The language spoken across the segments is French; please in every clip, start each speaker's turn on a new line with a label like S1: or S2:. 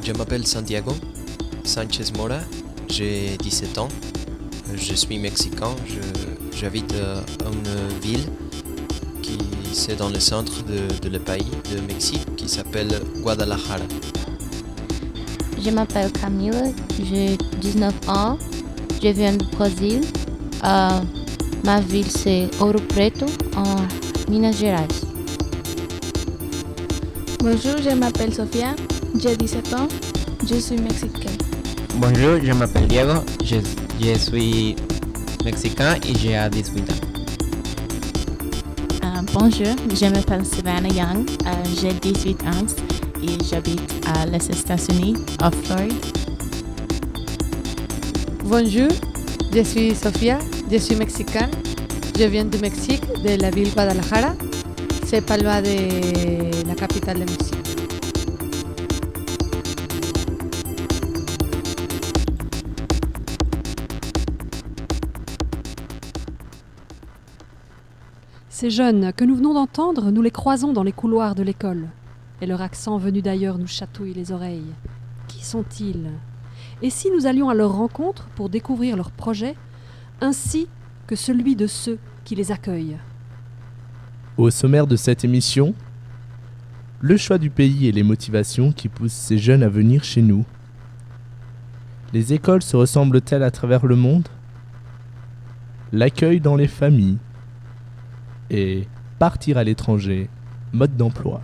S1: Je m'appelle Santiago Sanchez Mora, j'ai 17 ans, je suis mexicain, j'habite à une ville qui c'est dans le centre de le pays de Mexique qui s'appelle Guadalajara.
S2: Je m'appelle Camila, j'ai 19 ans, je viens du Brésil. Ma ville c'est Ouro Preto, en Minas Gerais.
S3: Bonjour, je m'appelle Sofia, j'ai 17 ans, je suis mexicaine.
S4: Bonjour, je m'appelle Diego, je suis mexicain et j'ai 18 ans.
S5: Bonjour, je m'appelle Savannah Young, j'ai 18 ans et j'habite à les États-Unis, en Floride.
S6: Bonjour, je suis Sofia, je suis mexicaine, je viens du Mexique, de la ville Guadalajara, c'est pas loin de la capitale de Mexique.
S7: Ces jeunes que nous venons d'entendre, nous les croisons dans les couloirs de l'école. Et leur accent venu d'ailleurs nous chatouille les oreilles. Qui sont-ils ? Et si nous allions à leur rencontre pour découvrir leurs projets, ainsi que celui de ceux qui les accueillent ?
S8: Au sommaire de cette émission, le choix du pays et les motivations qui poussent ces jeunes à venir chez nous. Les écoles se ressemblent-elles à travers le monde ? L'accueil dans les familles et partir à l'étranger, mode d'emploi.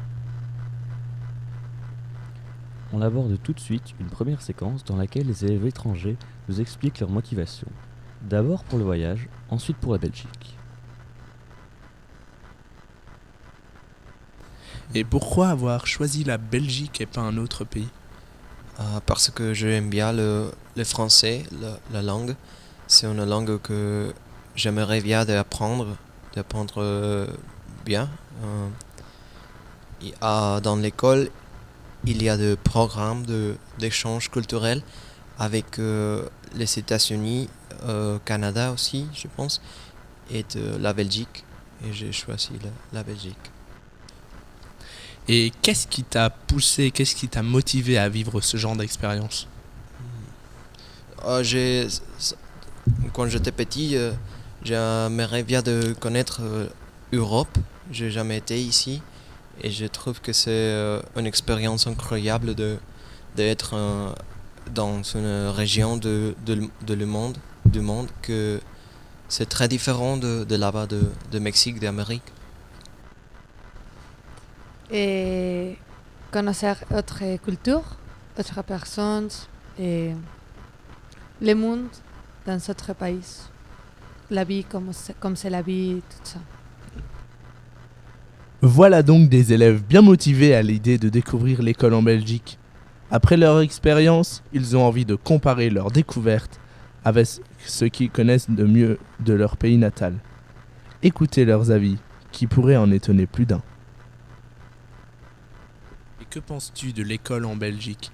S9: On aborde tout de suite une première séquence dans laquelle les élèves étrangers nous expliquent leur motivation. D'abord pour le voyage, ensuite pour la Belgique.
S8: Et pourquoi avoir choisi la Belgique et pas un autre pays ?
S1: Parce que j'aime bien le français, la langue. C'est une langue que j'aimerais bien d'apprendre bien. Dans l'école, il y a des programmes d'échange culturel avec les États-Unis, Canada aussi, je pense, et de la Belgique. Et j'ai choisi la Belgique.
S8: Et qu'est-ce qui t'a poussé, qu'est-ce qui t'a motivé à vivre ce genre d'expérience ?
S1: Quand j'étais petit, j'aimerais bien de connaître l'Europe. J'ai jamais été ici et je trouve que c'est une expérience incroyable d'être dans une région du monde que c'est très différent de là-bas, de Mexique, d'Amérique.
S6: Et connaître autre culture, autres personnes et le monde dans d'autres pays. La vie comme c'est la vie, tout ça.
S8: Voilà donc des élèves bien motivés à l'idée de découvrir l'école en Belgique. Après leur expérience, ils ont envie de comparer leurs découvertes avec ce qu'ils connaissent de mieux de leur pays natal. Écoutez leurs avis, qui pourraient en étonner plus d'un. Et que penses-tu de l'école en Belgique ?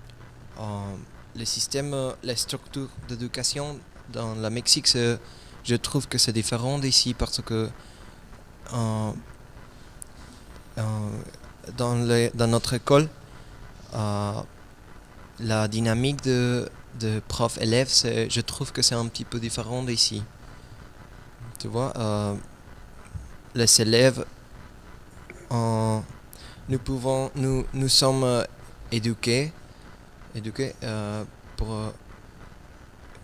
S1: Le système, la structure d'éducation dans le Mexique, je trouve que c'est différent d'ici parce que dans notre école, la dynamique de prof-élève, je trouve que c'est un petit peu différent d'ici. Tu vois, les élèves, nous sommes éduqués pour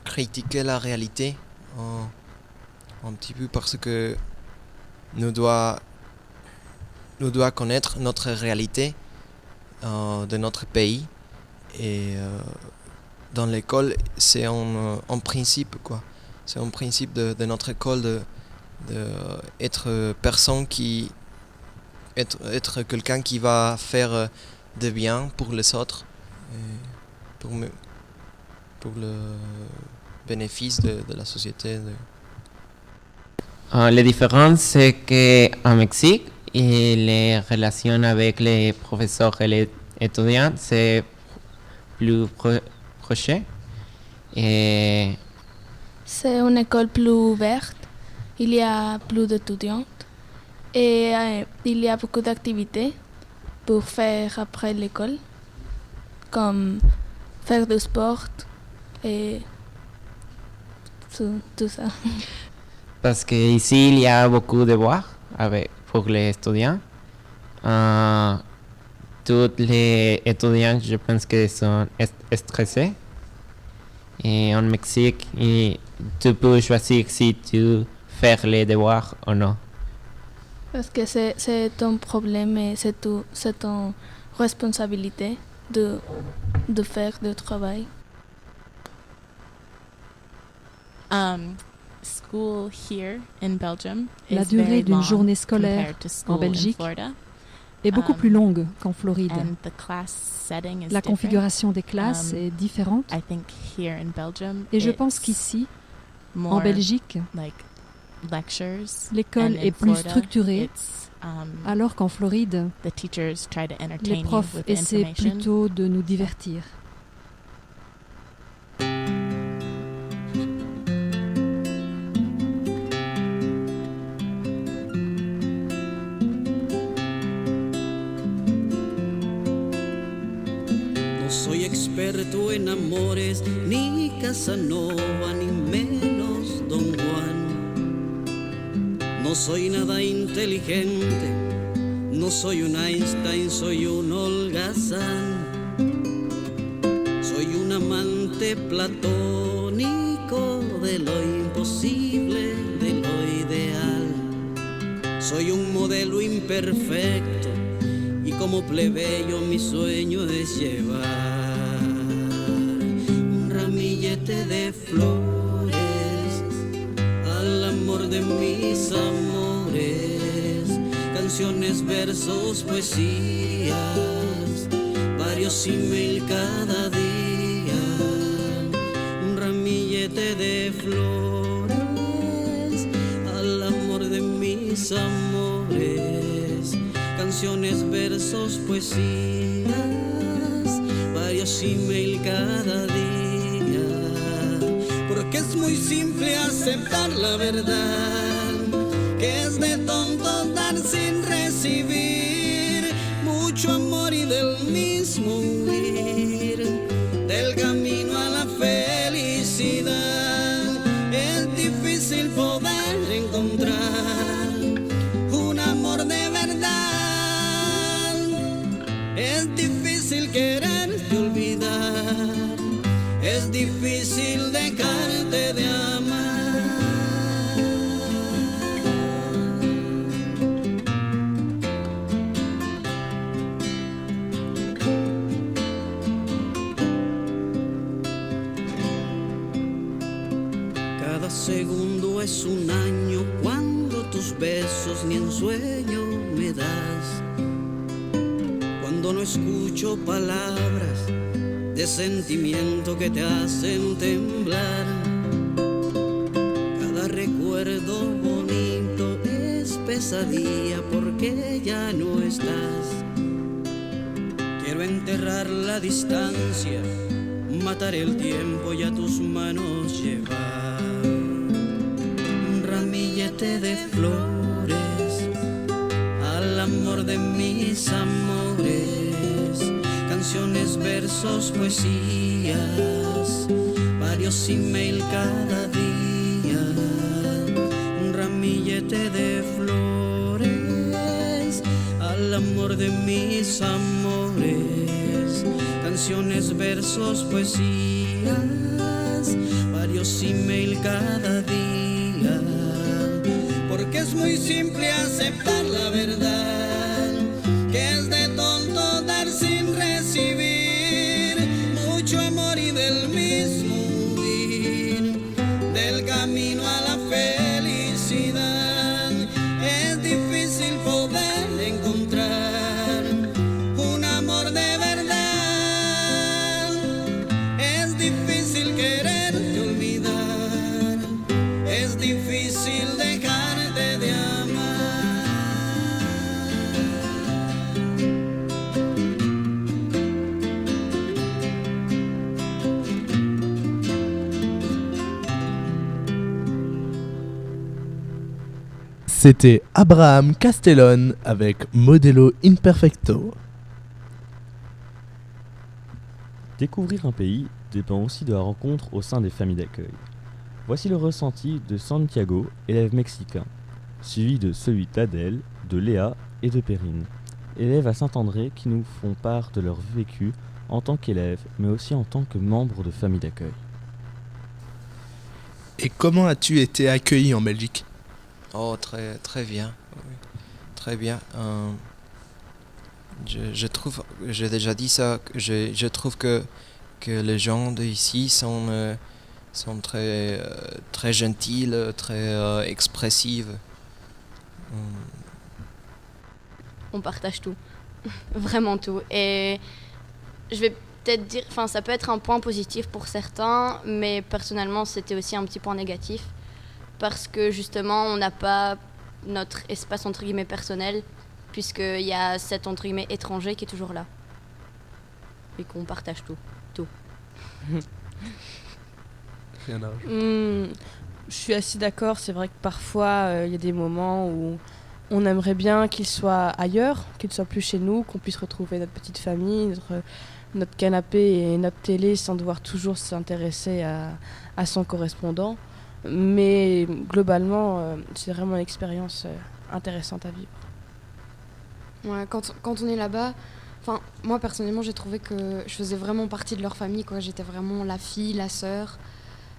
S1: critiquer la réalité un petit peu parce que nous doit connaître notre réalité de notre pays et dans l'école c'est un principe quoi. C'est un principe de notre école de être personne qui être quelqu'un qui va faire de bien pour les autres et pour le bénéfice de la société.
S4: La différence, c'est qu'en Mexique, et les relations avec les professeurs et les étudiants, c'est plus proche. Et
S3: C'est une école plus ouverte, il y a plus d'étudiants et il y a beaucoup d'activités pour faire après l'école, comme faire du sport et tout ça.
S4: Parce qu'ici, il y a beaucoup de devoirs pour les étudiants. Tous les étudiants, je pense que sont stressés. Et en Mexique, tu peux choisir si tu fais les devoirs ou non.
S3: Parce que c'est ton problème et c'est ton responsabilité de faire le travail.
S5: School here in Belgium
S7: La
S5: is
S7: durée
S5: very
S7: d'une
S5: long
S7: journée scolaire
S5: compared to
S7: en
S5: school in
S7: Belgique
S5: Florida,
S7: est beaucoup plus longue qu'en Floride.
S5: and the class setting is
S7: La
S5: different.
S7: configuration des classes est différente.
S5: I think here in Belgium,
S7: Et je pense
S5: it's
S7: qu'ici, en
S5: more
S7: Belgique,
S5: like lectures,
S7: l'école
S5: and in
S7: est plus
S5: Florida,
S7: structurée,
S5: it's,
S7: alors qu'en Floride,
S5: the teachers try to entertain
S7: les
S5: you
S7: profs
S5: with
S7: essaient
S5: information.
S7: plutôt de nous divertir.
S10: No soy experto en amores, ni Casanova, ni menos Don Juan. No soy nada inteligente, no soy un Einstein, soy un holgazán. Soy un amante platónico de lo imposible, de lo ideal. Soy un modelo imperfecto y como plebeyo mi sueño es llevar un ramillete de flores al amor de mis amores, canciones, versos, poesías, varios email cada día, un ramillete de flores al amor de mis amores, canciones, versos, poesías, varios email cada día, porque es muy simple aceptar la verdad, que es de tonto dar sin recibir mucho amor y del mismo huir, del camino a la felicidad. Es difícil poder encontrar un amor de verdad, es difícil quererte olvidar, es difícil dejarte de amar. Cada segundo es un año cuando tus besos ni en sueño me das, cuando no escucho palabras de sentimiento que te hacen temblar. Cada recuerdo bonito es pesadilla porque ya no estás. Quiero enterrar la distancia, matar el tiempo y a tus manos llevar un ramillete de flores al amor de mis amores, canciones, versos, poesías, varios email cada día, un ramillete de flores al amor de mis amores, canciones, versos, poesías, varios email cada día, porque es muy simple aceptar la verdad, que es de tonto dar sin recibir mucho amor y del mismo huir, del camino a la felicidad. Es difícil poder encontrar un amor de verdad, es difícil quererte olvidar, es difícil dejarte de amar.
S8: C'était Abraham Castellon avec Modelo Imperfecto.
S9: Découvrir un pays dépend aussi de la rencontre au sein des familles d'accueil. Voici le ressenti de Santiago, élève mexicain, suivi de celui d'Adèle, de Léa et de Perrine, élèves à Saint-André qui nous font part de leur vécu en tant qu'élèves, mais aussi en tant que membres de familles d'accueil.
S8: Et comment as-tu été accueilli en Belgique?
S1: Oh, très, très bien. Oui, très bien. Je trouve, j'ai déjà dit ça, je trouve que les gens d'ici sont très, très gentils, très expressifs.
S11: On partage tout, vraiment tout. Et je vais peut-être dire, enfin ça peut être un point positif pour certains, mais personnellement c'était aussi un petit point négatif parce que justement on n'a pas notre espace entre guillemets personnel puisqu'il y a cet entre guillemets étranger qui est toujours là et qu'on partage tout.
S8: Rien à rajouter.
S12: Je suis assez d'accord, c'est vrai que parfois il y a des moments où on aimerait bien qu'il soit ailleurs, qu'il ne soit plus chez nous, qu'on puisse retrouver notre petite famille, notre canapé et notre télé sans devoir toujours s'intéresser à son correspondant. Mais globalement, c'est vraiment une expérience intéressante à vivre.
S13: Ouais, quand on est là-bas, moi personnellement j'ai trouvé que je faisais vraiment partie de leur famille, quoi. J'étais vraiment la fille, la sœur.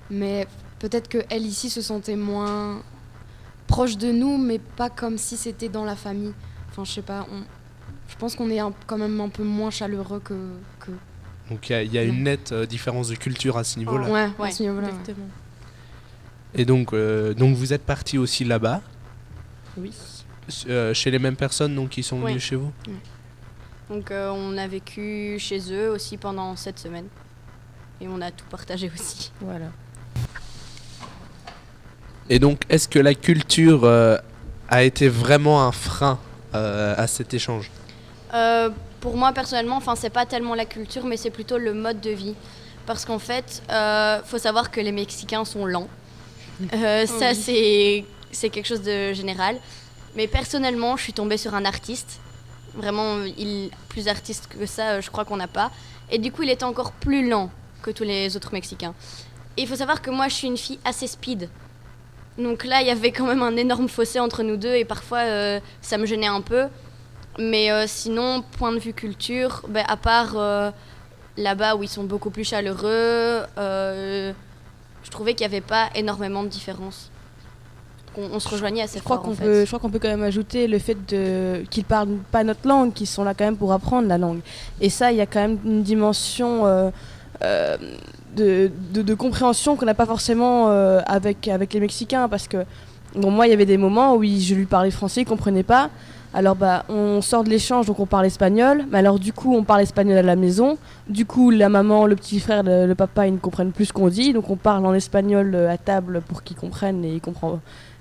S13: Mais peut-être qu'elle ici se sentait moins proche de nous, mais pas comme si c'était dans la famille. Enfin, je sais pas, je pense qu'on est quand même un peu moins chaleureux que...
S8: Donc il y a une nette différence de culture à ce niveau-là.
S13: Ouais, à ce niveau-là.
S12: Exactement.
S13: Ouais.
S8: Et donc vous êtes partis aussi là-bas?
S12: Oui.
S8: Chez les mêmes personnes donc, qui sont venues
S11: Oui.
S8: chez vous?
S11: Oui. Donc on a vécu chez eux aussi pendant 7 semaines. Et on a tout partagé aussi.
S12: Voilà.
S8: Et donc, est-ce que la culture a été vraiment un frein à cet échange?
S11: Pour moi personnellement, c'est pas tellement la culture, mais c'est plutôt le mode de vie. Parce qu'en fait, faut savoir que les Mexicains sont lents. Ça, c'est quelque chose de général. Mais personnellement, je suis tombée sur un artiste. Vraiment, plus artiste que ça, je crois qu'on n'a pas. Et du coup, il était encore plus lent que tous les autres Mexicains. Et il faut savoir que moi, je suis une fille assez speed. Donc là, il y avait quand même un énorme fossé entre nous deux et parfois, ça me gênait un peu. Mais sinon, point de vue culture, à part là-bas où ils sont beaucoup plus chaleureux, je trouvais qu'il n'y avait pas énormément de différence. On se rejoignait assez fort, en fait.
S12: Je crois qu'on peut quand même ajouter le fait qu'ils ne parlent pas notre langue, qu'ils sont là quand même pour apprendre la langue. Et ça, il y a quand même une dimension de compréhension qu'on n'a pas forcément avec les Mexicains. Parce que moi, il y avait des moments où je lui parlais français, il ne comprenait pas. Alors on sort de l'échange, donc on parle espagnol. Mais alors du coup, on parle espagnol à la maison. Du coup, la maman, le petit frère, le papa, ils ne comprennent plus ce qu'on dit. Donc on parle en espagnol à table pour qu'ils comprennent et ils comprennent.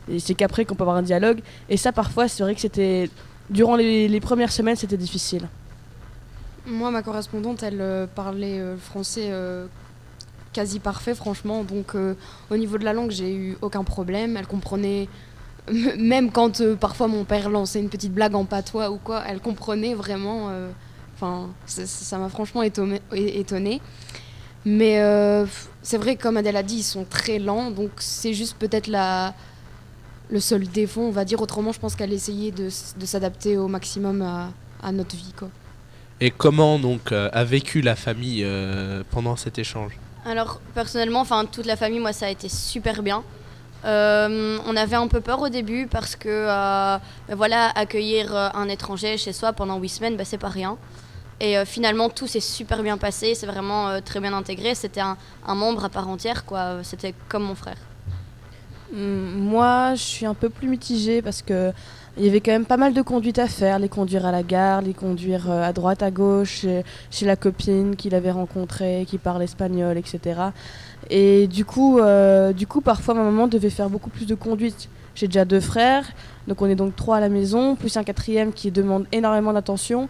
S12: Et c'est qu'après qu'on peut avoir un dialogue. Et ça, parfois, c'est vrai que c'était... Durant les premières semaines, c'était difficile.
S13: Moi, ma correspondante, elle parlait français quasi parfait, franchement. Donc, au niveau de la langue, j'ai eu aucun problème. Elle comprenait... Même quand parfois mon père lançait une petite blague en patois ou quoi, elle comprenait vraiment. Ça m'a franchement étonnée. Mais c'est vrai que comme Adèle a dit, ils sont très lents. Donc c'est juste peut-être le seul défaut, on va dire. Autrement, je pense qu'elle essayait de s'adapter au maximum à notre vie, quoi.
S8: Et comment donc a vécu la famille pendant cet échange?
S11: Alors personnellement, toute la famille, moi ça a été super bien. On avait un peu peur au début parce que accueillir un étranger chez soi pendant 8 semaines, c'est pas rien. Et finalement, tout s'est super bien passé, c'est vraiment très bien intégré. C'était un membre à part entière, quoi. C'était comme mon frère.
S12: Moi, je suis un peu plus mitigée parce que il y avait quand même pas mal de conduites à faire, les conduire à la gare, les conduire à droite, à gauche, chez la copine qu'il avait rencontrée, qui parle espagnol, etc. Et du coup, parfois, ma maman devait faire beaucoup plus de conduite. J'ai déjà 2 frères, donc on est donc 3 à la maison, plus un 4e qui demande énormément d'attention.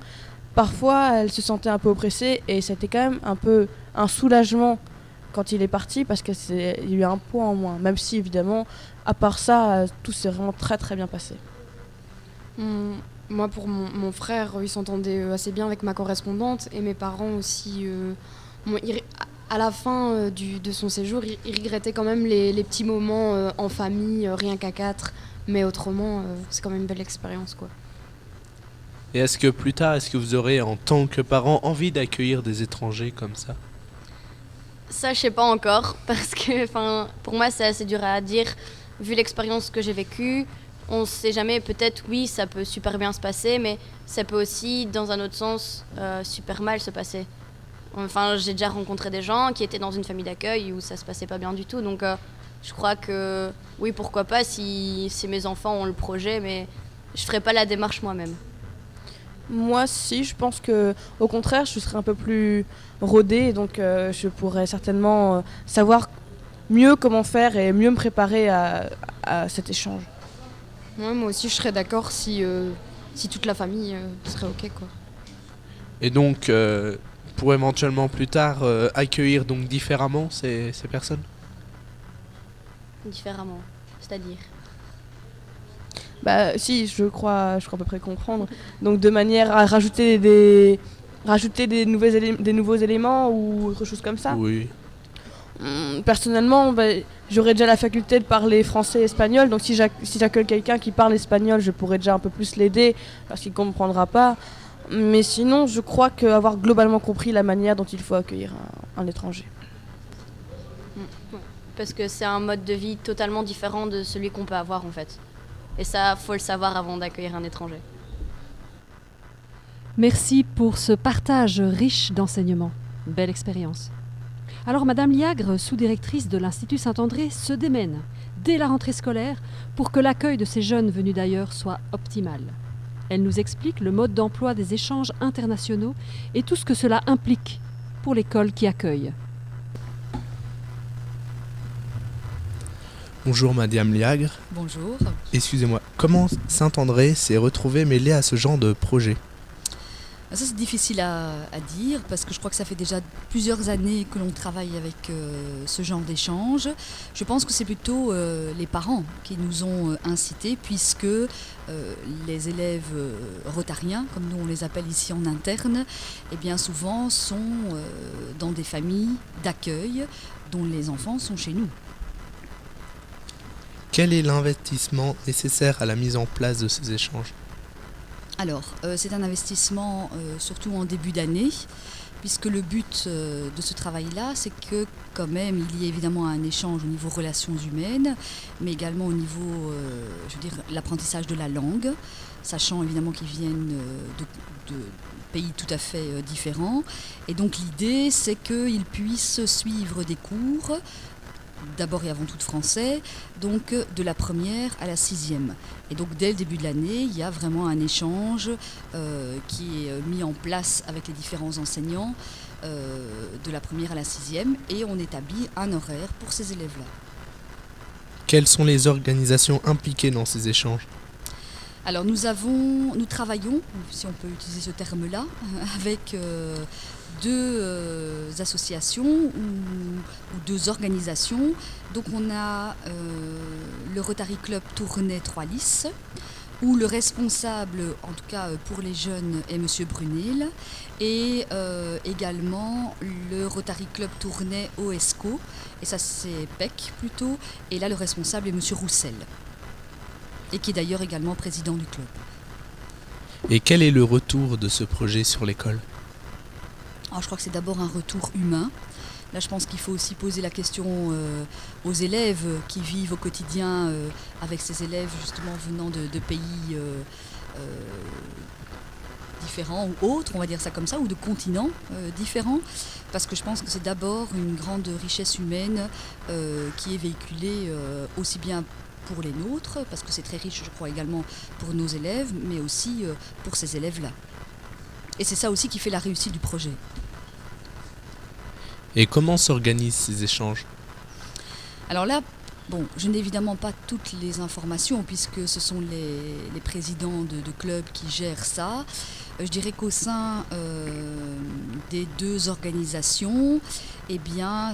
S12: Parfois, elle se sentait un peu oppressée et c'était quand même un peu un soulagement quand il est parti parce qu'il y a eu un poids en moins. Même si, évidemment, à part ça, tout s'est vraiment très très bien passé.
S13: Moi, pour mon frère, il s'entendait assez bien avec ma correspondante et mes parents aussi Bon, à la fin de son séjour, il regrettait quand même les petits moments en famille, rien qu'à 4. Mais autrement, c'est quand même une belle expérience, quoi.
S8: Et est-ce que plus tard, est-ce que vous aurez en tant que parent envie d'accueillir des étrangers comme ça?
S11: Ça, je sais pas encore, parce que pour moi, c'est assez dur à dire. Vu l'expérience que j'ai vécue, on sait jamais, peut-être oui, ça peut super bien se passer, mais ça peut aussi, dans un autre sens, super mal se passer. Enfin, j'ai déjà rencontré des gens qui étaient dans une famille d'accueil où ça se passait pas bien du tout, donc je crois que oui, pourquoi pas si mes enfants ont le projet, mais je ferai pas la démarche moi-même.
S12: Moi, si, je pense que, au contraire, je serais un peu plus rodée, donc je pourrais certainement savoir mieux comment faire et mieux me préparer à cet échange.
S13: Ouais, moi aussi, je serais d'accord si toute la famille serait OK, quoi.
S8: Et donc, pour éventuellement plus tard accueillir donc différemment ces personnes?
S11: Différemment, c'est-à-dire?
S12: Bah si, je crois à peu près comprendre. Donc de manière à rajouter des nouveaux éléments ou autre chose comme ça.
S8: Oui.
S12: Personnellement, j'aurais déjà la faculté de parler français et espagnol, donc si j'accueille quelqu'un qui parle espagnol, je pourrais déjà un peu plus l'aider parce qu'il ne comprendra pas. Mais sinon, je crois qu'avoir globalement compris la manière dont il faut accueillir un étranger.
S11: Parce que c'est un mode de vie totalement différent de celui qu'on peut avoir en fait. Et ça, faut le savoir avant d'accueillir un étranger.
S7: Merci pour ce partage riche d'enseignements. Belle expérience. Alors Madame Liagre, sous-directrice de l'Institut Saint-André, se démène dès la rentrée scolaire pour que l'accueil de ces jeunes venus d'ailleurs soit optimal. Elle nous explique le mode d'emploi des échanges internationaux et tout ce que cela implique pour l'école qui accueille.
S8: Bonjour Madame Liagre.
S14: Bonjour.
S8: Excusez-moi, comment Saint-André s'est retrouvé mêlé à ce genre de projet?
S14: Ça c'est difficile à dire parce que je crois que ça fait déjà plusieurs années que l'on travaille avec ce genre d'échange. Je pense que c'est plutôt les parents qui nous ont incités puisque les élèves rotariens, comme nous on les appelle ici en interne, eh bien souvent sont dans des familles d'accueil dont les enfants sont chez nous.
S8: Quel est l'investissement nécessaire à la mise en place de ces échanges?
S14: Alors, c'est un investissement surtout en début d'année, puisque le but de ce travail-là, c'est que quand même, il y ait évidemment un échange au niveau relations humaines, mais également au niveau, l'apprentissage de la langue, sachant évidemment qu'ils viennent de pays tout à fait différents. Et donc l'idée, c'est qu'ils puissent suivre des cours, d'abord et avant tout de français, donc de la première à la 6e. Et donc dès le début de l'année, il y a vraiment un échange qui est mis en place avec les différents enseignants de la première à la 6e et on établit un horaire pour ces élèves-là.
S8: Quelles sont les organisations impliquées dans ces échanges?
S14: Alors nous travaillons, si on peut utiliser ce terme-là, avec deux associations ou deux organisations. Donc on a le Rotary Club Tournai 3-Lys, où le responsable, en tout cas pour les jeunes, est M. Brunel, et également le Rotary Club Tournai OESCO, et ça c'est PEC plutôt, et là le responsable est M. Roussel, et qui est d'ailleurs également président du club.
S8: Et quel est le retour de ce projet sur l'école?
S14: Alors, je crois que c'est d'abord un retour humain. Là, je pense qu'il faut aussi poser la question aux élèves qui vivent au quotidien avec ces élèves justement venant de pays différents ou autres, on va dire ça comme ça, ou de continents différents, parce que je pense que c'est d'abord une grande richesse humaine qui est véhiculée aussi bien pour les nôtres, parce que c'est très riche, je crois, également pour nos élèves, mais aussi pour ces élèves-là. Et c'est ça aussi qui fait la réussite du projet.
S8: Et comment s'organisent ces échanges?
S14: Alors là, je n'ai évidemment pas toutes les informations puisque ce sont les présidents de clubs qui gèrent ça. Je dirais qu'au sein des deux organisations, eh bien,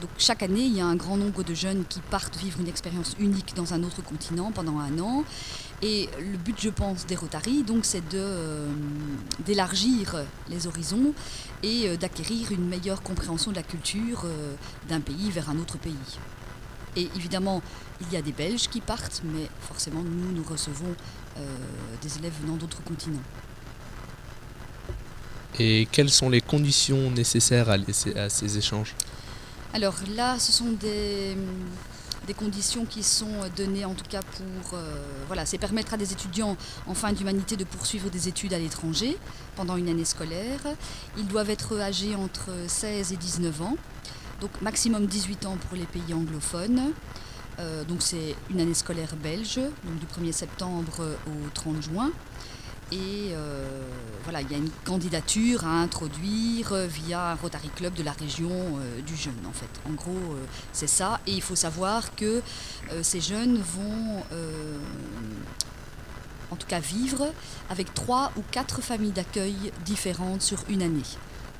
S14: donc chaque année, il y a un grand nombre de jeunes qui partent vivre une expérience unique dans un autre continent pendant un an. Et le but, je pense, des Rotary, donc, c'est d'élargir les horizons et d'acquérir une meilleure compréhension de la culture d'un pays vers un autre pays. Et évidemment, il y a des Belges qui partent, mais forcément, nous recevons des élèves venant d'autres continents.
S8: Et quelles sont les conditions nécessaires à ces échanges ?
S14: Alors là, ce sont des conditions qui sont données en tout cas pour... c'est permettre à des étudiants en fin d'humanité de poursuivre des études à l'étranger pendant une année scolaire. Ils doivent être âgés entre 16 et 19 ans, donc maximum 18 ans pour les pays anglophones. Donc c'est une année scolaire belge, donc du 1er septembre au 30 juin. Et il y a une candidature à introduire via un Rotary Club de la région du jeune, en fait. En gros, c'est ça. Et il faut savoir que ces jeunes vont, en tout cas, vivre avec 3 ou 4 familles d'accueil différentes sur une année.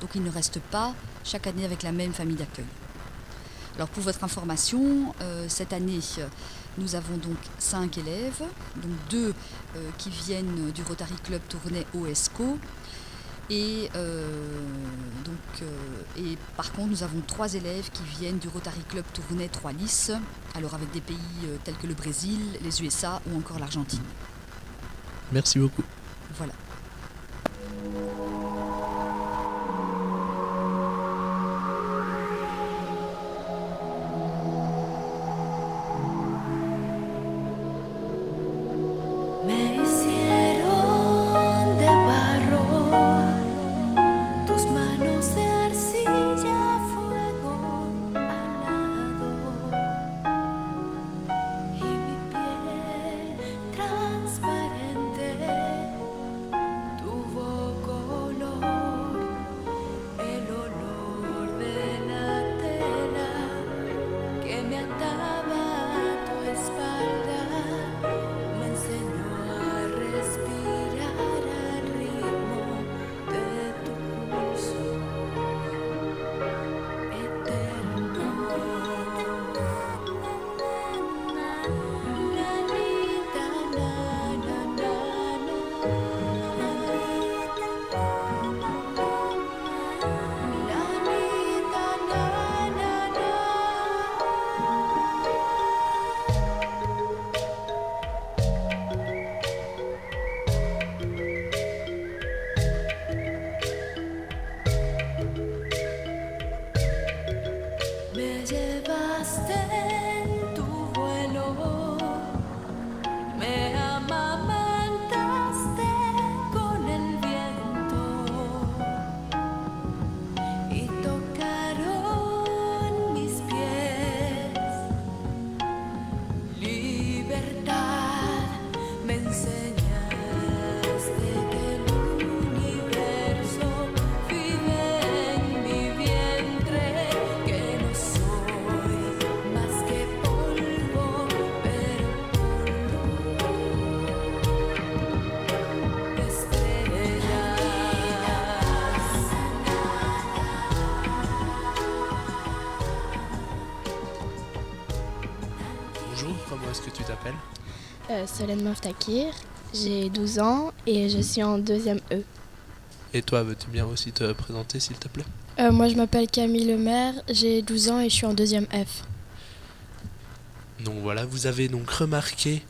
S14: Donc ils ne restent pas chaque année avec la même famille d'accueil. Alors pour votre information, cette année, nous avons donc 5 élèves, donc 2 qui viennent du Rotary Club Tournai OESCO. Et par contre, nous avons 3 élèves qui viennent du Rotary Club Tournai 3 Lys, alors avec des pays tels que le Brésil, les USA ou encore l'Argentine.
S8: Merci beaucoup.
S14: Voilà.
S8: Comment est-ce que tu t'appelles ?
S15: Solène Moftakir, j'ai 12 ans et je suis en 2e E.
S8: Et toi, veux-tu bien aussi te présenter s'il te plaît ?
S15: Moi je m'appelle Camille Lemaire, j'ai 12 ans et je suis en 2e F.
S8: Donc voilà, vous avez donc remarqué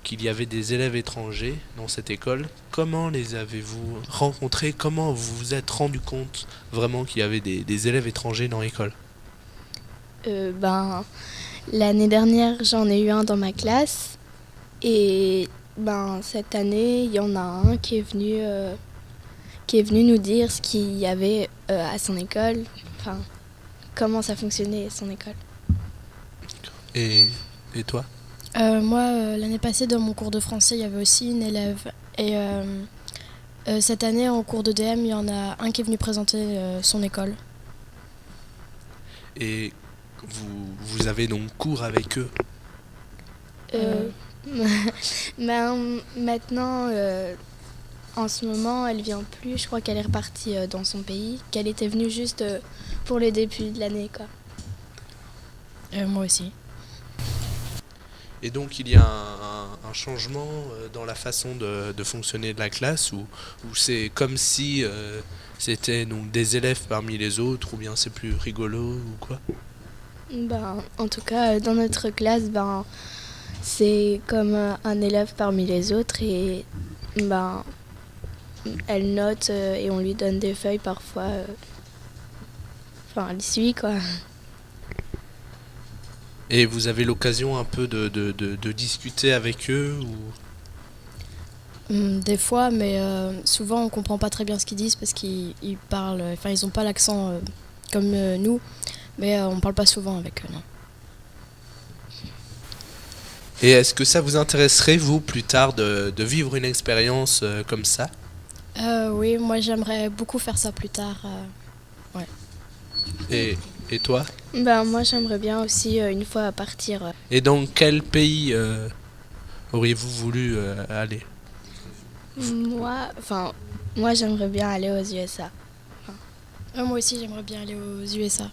S8: qu'il y avait des élèves étrangers dans cette école. Comment les avez-vous rencontrés ? Comment vous vous êtes rendu compte vraiment qu'il y avait des élèves étrangers dans l'école ?
S15: L'année dernière, j'en ai eu un dans ma classe. Et cette année, il y en a un qui est venu nous dire ce qu'il y avait à son école. Enfin, comment ça fonctionnait, son école.
S8: Et toi ?
S15: Moi, l'année passée, dans mon cours de français, il y avait aussi une élève. Et cette année, en cours de DM, il y en a un qui est venu présenter son école.
S8: Et vous avez donc cours avec eux ?
S15: Maintenant, en ce moment, elle vient plus. Je crois qu'elle est repartie dans son pays, qu'elle était venue juste pour le début de l'année, quoi.
S13: Moi aussi.
S8: Et donc il y a un changement dans la façon de fonctionner de la classe ou c'est comme si c'était donc des élèves parmi les autres ou bien c'est plus rigolo ou quoi?
S15: Ben, en tout cas, dans notre classe, ben, c'est comme un élève parmi les autres et ben, elle note et on lui donne des feuilles parfois. Enfin, elle suit quoi.
S8: Et vous avez l'occasion un peu de discuter avec eux ou...
S16: Des fois, mais souvent on comprend pas très bien ce qu'ils disent parce qu'ils parlent, enfin ils ont pas l'accent comme nous, mais on parle pas souvent avec eux, non.
S8: Et est-ce que ça vous intéresserait, vous, plus tard, de vivre une expérience comme ça?
S16: Oui, moi j'aimerais beaucoup faire ça plus tard. Ouais.
S8: Et toi?
S15: Ben, moi, j'aimerais bien aussi une fois partir.
S8: Et dans quel pays auriez-vous voulu aller?
S15: Moi, j'aimerais bien aller aux USA.
S16: Moi aussi, j'aimerais bien aller aux USA.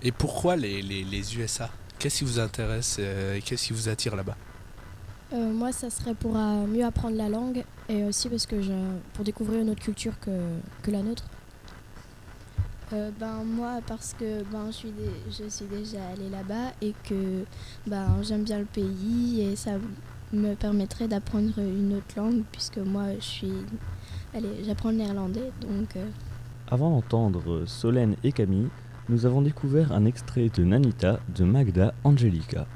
S8: Et pourquoi les USA? Qu'est-ce qui vous intéresse? Qu'est-ce qui vous attire là-bas?
S16: Moi, ça serait pour mieux apprendre la langue et aussi parce que pour découvrir une autre culture que la nôtre.
S15: Moi, parce que je suis déjà allée là-bas et que j'aime bien le pays et ça me permettrait d'apprendre une autre langue puisque moi, j'apprends le néerlandais. Donc,
S9: Avant d'entendre Solène et Camille, nous avons découvert un extrait de Nanita de Magda Angelica.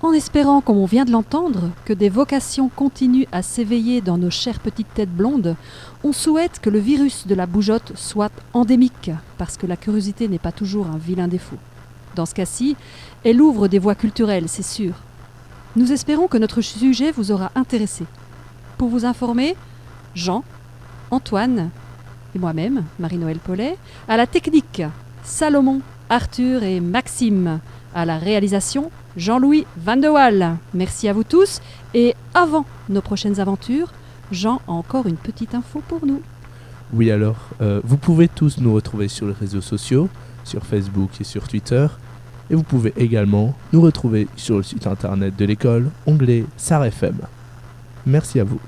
S7: En espérant, comme on vient de l'entendre, que des vocations continuent à s'éveiller dans nos chères petites têtes blondes, on souhaite que le virus de la bougeotte soit endémique, parce que la curiosité n'est pas toujours un vilain défaut. Dans ce cas-ci, elle ouvre des voies culturelles, c'est sûr. Nous espérons que notre sujet vous aura intéressé. Pour vous informer, Jean, Antoine et moi-même, Marie-Noël Paulet, à la technique, Salomon, Arthur et Maxime, à la réalisation, Jean-Louis Van de Waal. Merci à vous tous. Et avant nos prochaines aventures, Jean a encore une petite info pour nous.
S8: Oui alors, vous pouvez tous nous retrouver sur les réseaux sociaux, sur Facebook et sur Twitter. Et vous pouvez également nous retrouver sur le site internet de l'école, onglet SAR FM. Merci à vous.